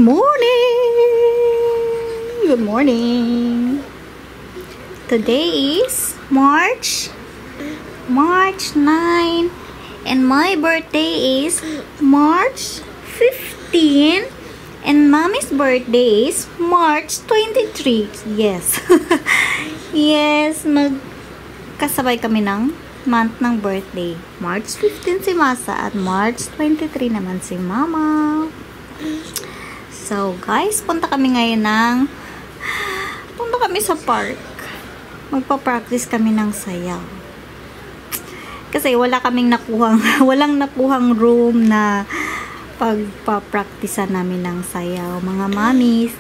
Morning! Good morning! Today is March 9 and my birthday is March 15 and Mommy's birthday is March 23. Yes. Yes, magkasabay kami ng month ng birthday. March 15 si Masa at March 23 naman si Mama. So, guys, punta kami sa park. Magpa-practice kami ng sayaw. Kasi walang nakuhang room na pagpa-practicean namin ng sayaw. Mga mommies,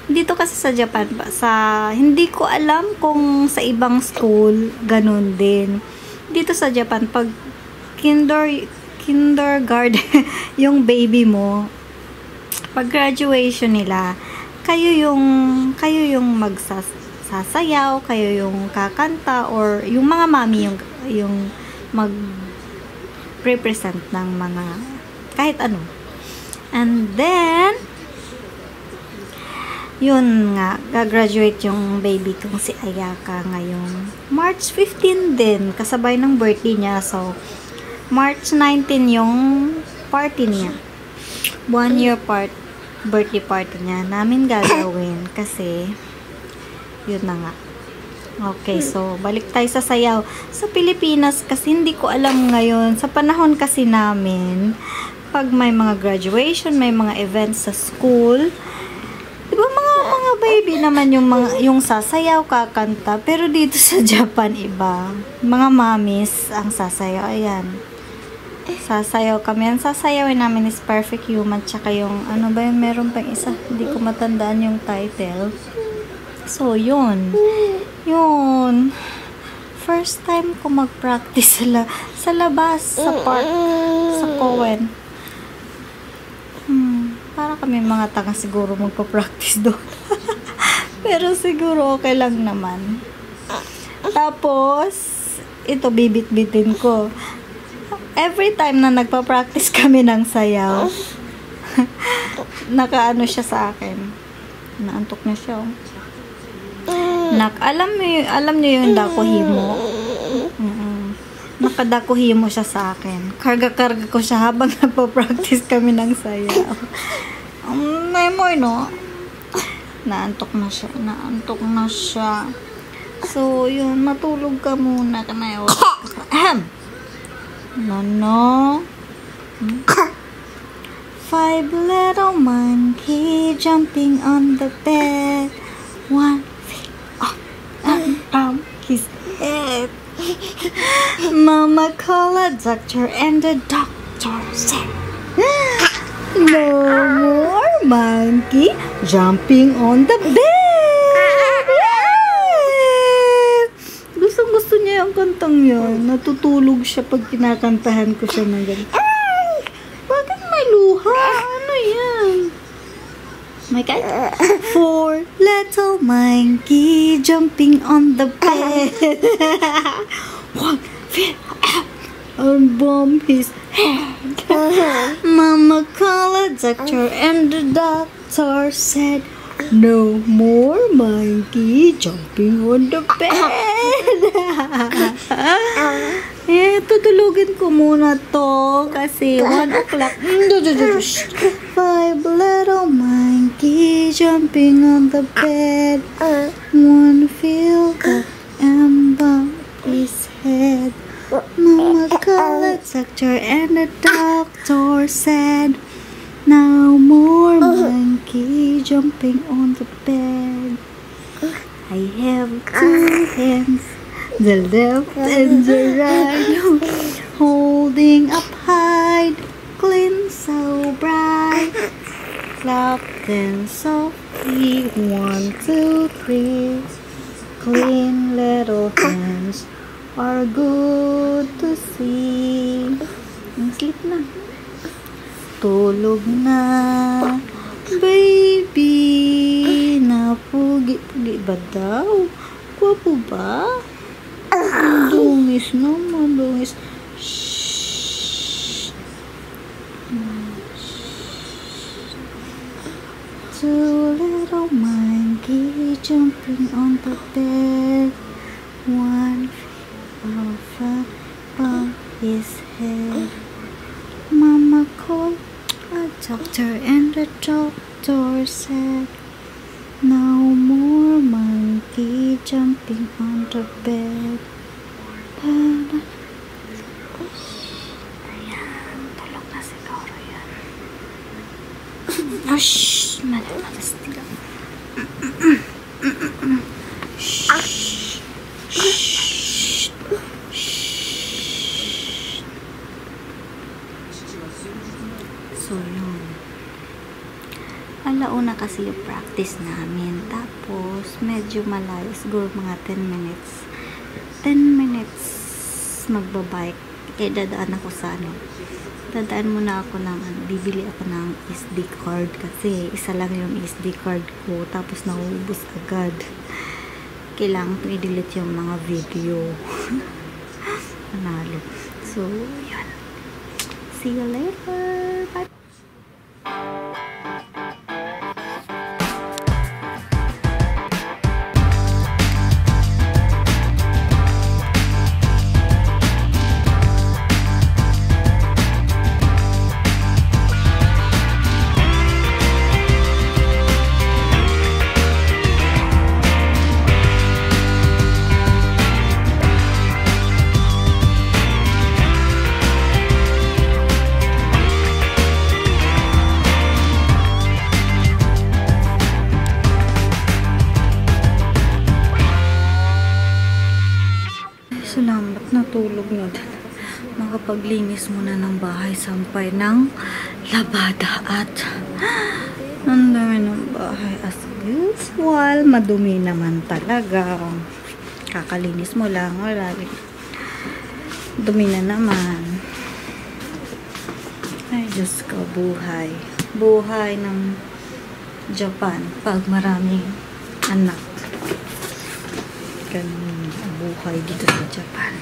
dito kasi sa Japan, hindi ko alam kung sa ibang school, ganun din. Dito sa Japan, pag kindergarten, yung baby mo, pag graduation nila, kayo yung magsasayaw, kayo yung kakanta, or yung mga mami yung mag-represent ng mga kahit ano. And then, yun nga, gagraduate yung baby kong si Ayaka ngayong March 15 din, kasabay ng birthday niya. So, March 19 yung party niya. 1 year birthday party niya namin gagawin kasi yun na nga. Okay, so balik tayo sa sayaw. Sa Pilipinas kasi hindi ko alam ngayon, sa panahon kasi namin, pag may mga graduation, may mga events sa school, diba mga baby naman yung sasayaw, kakanta, pero dito sa Japan iba, mga mommies ang sasayaw. Ayan, sasayaw kami. Ang sasayawin namin is Perfect Human, tsaka yung, ano ba yung meron pang isa, hindi ko matandaan yung title. So, yun. First time ko mag-practice sa labas, sa park, sa Cowen. Para kami mga tanga siguro magpa-practice doon. Pero siguro okay lang naman. Tapos, ito bibit-bitin ko. Every time na nagpa-practice kami ng sayaw, nakaano siya sa akin. Naantok na siya. Alam niyo yung dakuhimo. Nakadakuhimo siya sa akin. Karga-karga ko siya habang nagpa-practice kami ng sayaw. Memoy, no? Naantok na siya. So, yun, matulog ka muna. No. 5 little monkey jumping on the bed. 1 feet up and down his head. Mama called a doctor and the doctor said, no more monkey jumping on the bed. Gusto niya yung kantang yun. Natutulog siya pag kinakantahan ko siya ng ganyan. Bakit may luha? Ano yan? My God. 4 little monkey jumping on the bed. 1 feet up and bump his head. Mama called a doctor and the doctor said, no more monkey jumping on the bed. Tutulugin ko muna to kasi 1 o'clock. 5 little monkey jumping on the bed. 1 fell up and bumped his head. Mama called the doctor and the doctor said, no more monkey jumping on the bed. I have 2 hands, the left and the right, holding up high, clean so bright, clap them softly, 1, 2, 3, clean little hands are good to see. Sleep na. Tulog na, baby. Napugi-pugi ba daw? Gwapo ba? Dungis naman, dungis. Shhh. Two little monkey jumping on the bed. One feet above his head. Mama called a doctor and the doctor said, no more monkey jumping on the bed. Ayan, tulog na siguro yan. Shhh! Malas nila. Shhh! Shhh! So, yun. Alauna kasi yung practice namin. Tapos, medyo malayo. Siguro mga 10 minutes. 10 minutes magbabike. Kaya dadaan ako sa dadaan muna ako ng bibili ako ng SD card kasi isa lang yung SD card ko tapos nauubos agad. Kailangan ko i-delete yung mga video. Panalo. So, yun. See you later. Bye. Salamat, natulog na din. Makapaglinis muna ng bahay sampay ng labada at ang dami ng bahay as usual. Madumi naman talaga. Kakalinis mo lang. Wala. Dumi na naman. Ay, Diyos ko, buhay. Buhay ng Japan pag maraming anak. Ganun ang buhay dito sa Japan.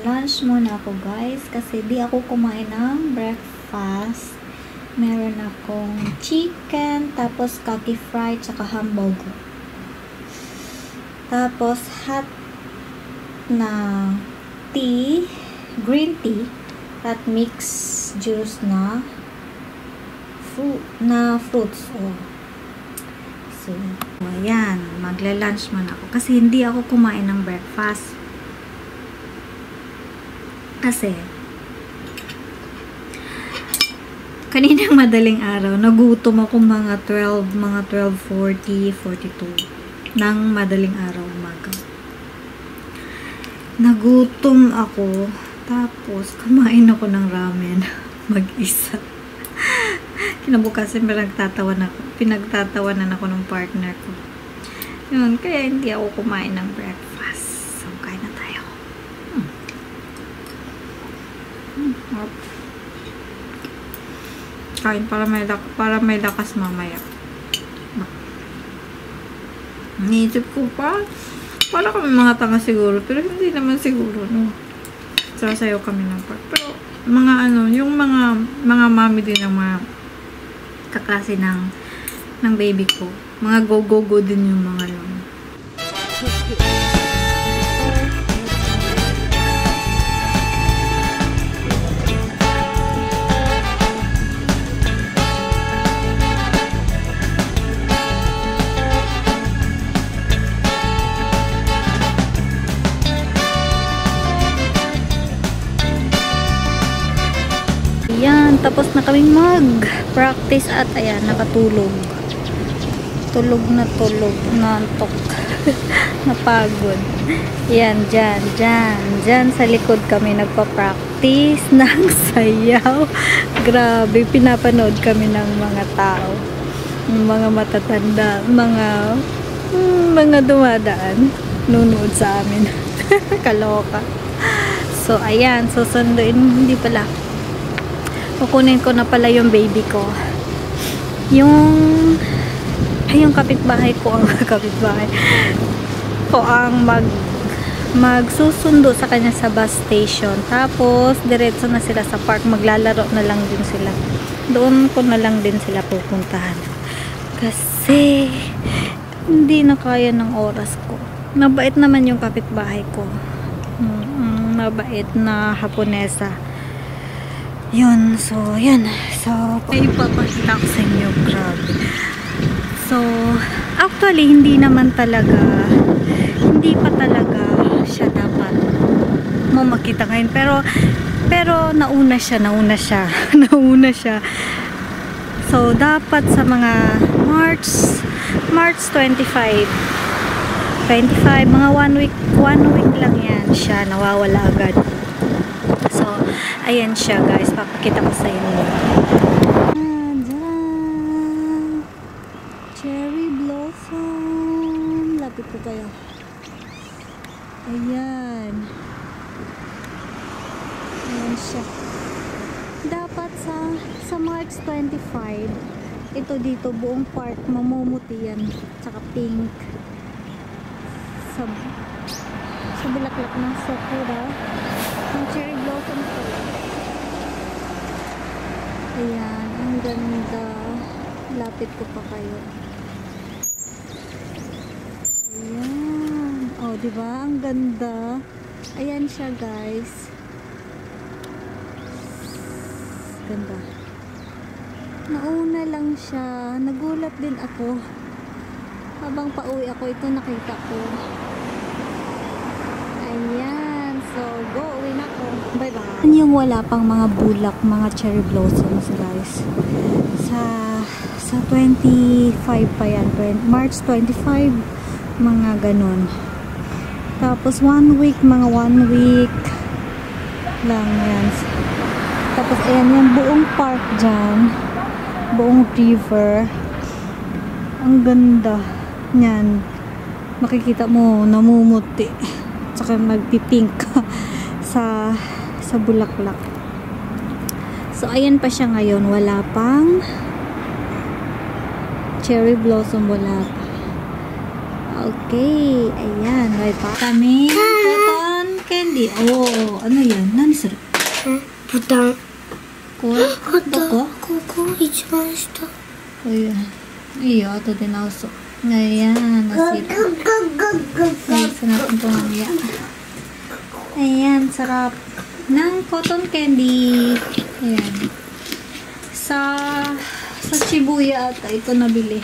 Lunch muna ako guys kasi di ako kumain ng breakfast. Meron akong chicken, tapos kaki fried, tsaka hamburger. Tapos hot na tea, green tea, at mixed juice na fruits. Oh. So, ayan, magla-lunch muna ako kasi hindi ako kumain ng breakfast. Kasi, kaninang madaling araw, nagutom ako mga 12:40, 42 ng madaling araw umaga. Nagutom ako, tapos kumain ako ng ramen mag-isa. Kinabukasan pinagtatawanan ako ng partner ko. Yun, kaya hindi ako kumain ng breakfast. So, kain na tayo. Kain para may lakas mamaya. Niisip ko pa para kami mga tanga siguro, pero hindi naman siguro, no. Sasayaw kami ng park. Pero mga yung mga mami din ng mga kaklase ng baby ko. Mga go din yung mga yun. Ayan, tapos na kaming mag-practice at ayan, nakatulog. Tulog, nantok. Napagod. Ayan, dyan sa likod kami nagpa-practice ng sayaw. Grabe, pinapanood kami ng mga tao. mga matatanda, mga dumadaan, nunood sa amin. Kaloka. So, ayan. Susunduin. Hindi pala. Kukunin ko na pala yung baby ko. Yung kapitbahay ko ang magsusundo sa kanya sa bus station. Tapos, diretso na sila sa park. Maglalaro na lang din sila. Doon ko na lang din sila pupuntahan. Kasi, hindi na kaya ng oras ko. Mabait naman yung kapitbahay ko. Mabait na Haponesa. Yun. So, yan. So, may ipapakita ko sa inyo. Grabe. So, actually, hindi pa talaga siya dapat mo makita ngayon. Pero nauna siya. Nauna siya. So, dapat sa mga March 25, mga 1 week lang yan siya, nawawala agad. So, ayan siya guys, papakita ko sa inyo. Cherry blossom. Lapit ko kayo. Ayan. Ayan siya. Dapat sa March 25, ito dito, buong park, mamumuti yan. Tsaka pink. Sa bulaklak ng sakura. Ang cherry blossom ko. Ayan. Ang ganda. Lapit ko pa kayo. Ayan. Oh, diba? Ang ganda. Ayan siya, guys. Ganda. Nauna lang siya. Nagulat din ako. Habang pauwi ako, ito nakita ko. Ayan. So, go. Uwi na ako. Bye-bye. Yan yung wala pang mga bulak, mga cherry blossoms, guys. Sa 25 pa yan. March 25, mga ganun. Tapos, 1 week, mga 1 week lang yan. Tapos, ayan yung buong park dyan. Buong river. Ang ganda niyan. Makikita mo, namumuti. Tsaka nagpipink sa bulaklak. So, ayan pa siya ngayon. Wala pang cherry blossom. Wala pa. Okay. Ayan. May pa kami cotton candy. Oh, ano yan? Nani sir? Butang. Boko? ここ一番下。 Ayan. Iyo, ito din also. Ayan. Nasita. Guys, natin ito mamaya. Ayan, sarap ng cotton candy. Ayan. Sa Shibuya ata ito nabili.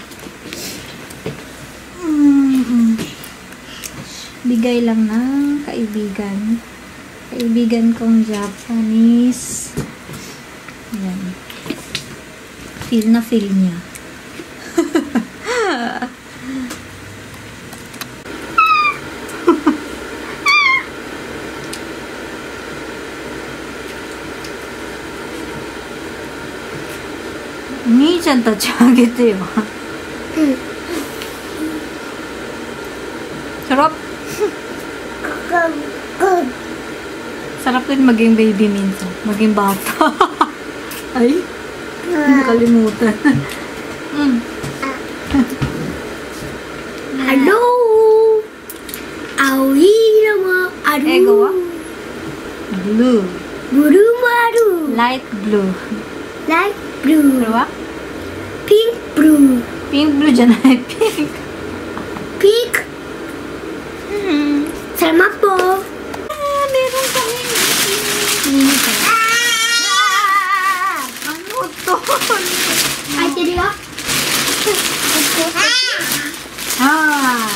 Bigay lang ng kaibigan. Kaibigan kong Japanese. Ayan. Feel na feel niya. Nii-chan tachi agete yo. Sarap. Sarap din maging baby minsan. Maging bata. Ay, nakalimutan. Hello. Aoi nama aru. Ego wa? Blue. Blue mo aru. Light blue. Light blue. Ano ba? Pink blue. Pink blue dyan ay pink. Pink. Sama po. Meron kami. Ano to? Ay, tiri ba? Hi.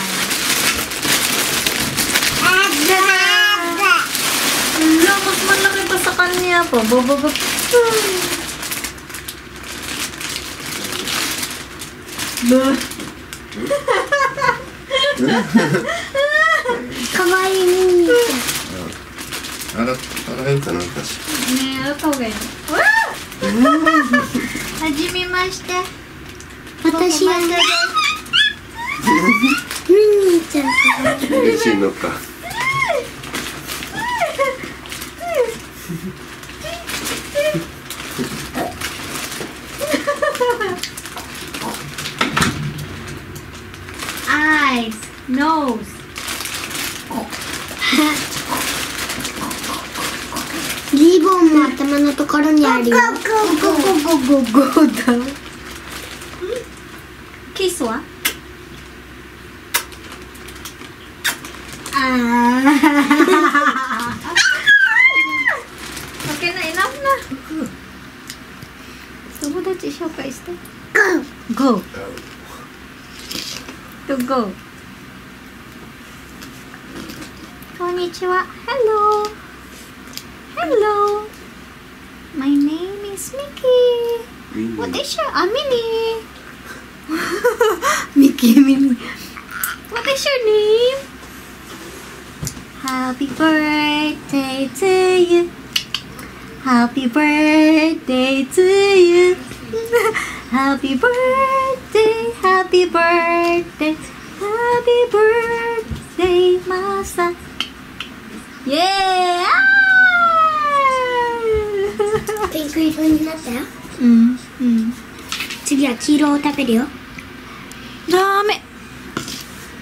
Wala, mas malaki pa sa kanya po. Bababa. Kawaii ni. 洗うかなんかしねえ、顔がいい。はじめまして。私はね、ミニーちゃんから。嬉しいのか。Eyes, nose.リボンも頭のところにあるよ。Go, go, go daw. Kiss wa? Okay na, enough na. 友達紹介して。Go. To go. こんにちは。Hello. Hello. My name is Mickey. What is your Minnie? Minnie. What is your name? Happy birthday to you. Happy birthday to you. Happy birthday, happy birthday, happy birthday, Masa. Yeah! ピンク色になったよ。うん。次は黄色を食べるよ。ダメ。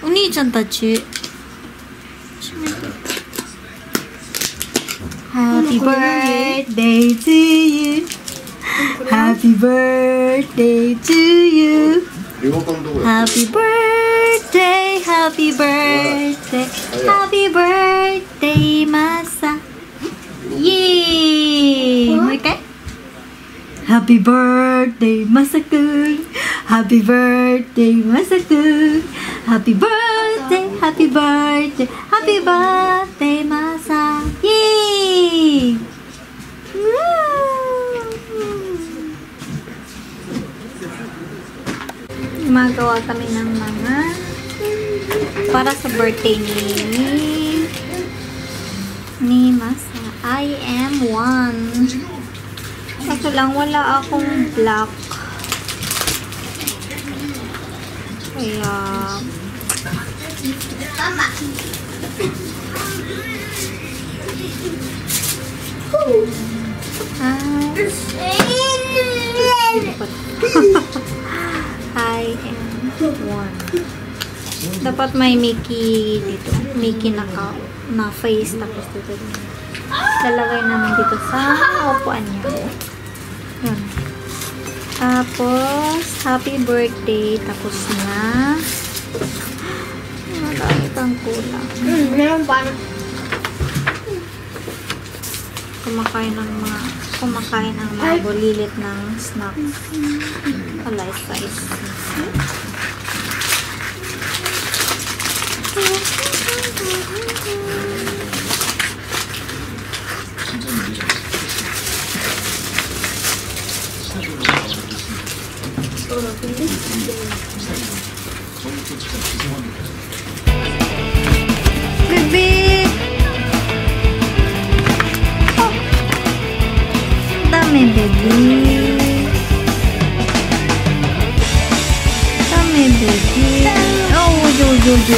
お兄ちゃんたち。Happy birthday to you. Happy birthday to you. リモコンどこだ。 Happy birthday, happy birthday, happy birthday, Masa. Yay! もう一回。Happy birthday, Masa kun. Happy birthday, Masa kun. Happy birthday, happy birthday, happy birthday, Masa. Yay! Gumagawa kami ng mga para sa birthday ni Masa. I am one. Kaso lang wala akong black. Kaya I am one. Dapat may Mickey dito. Mickey na face. Tapos dito. Lalagay namin dito sa upuan niya. Yun. Tapos, happy birthday. Tapos na. Marami pang kulang. Meron pa. Kumakain ng mga bulilit ng snacks. Life size. Baby! Oh! Dami, baby. Dami, baby. Oh, yo. Oh, go.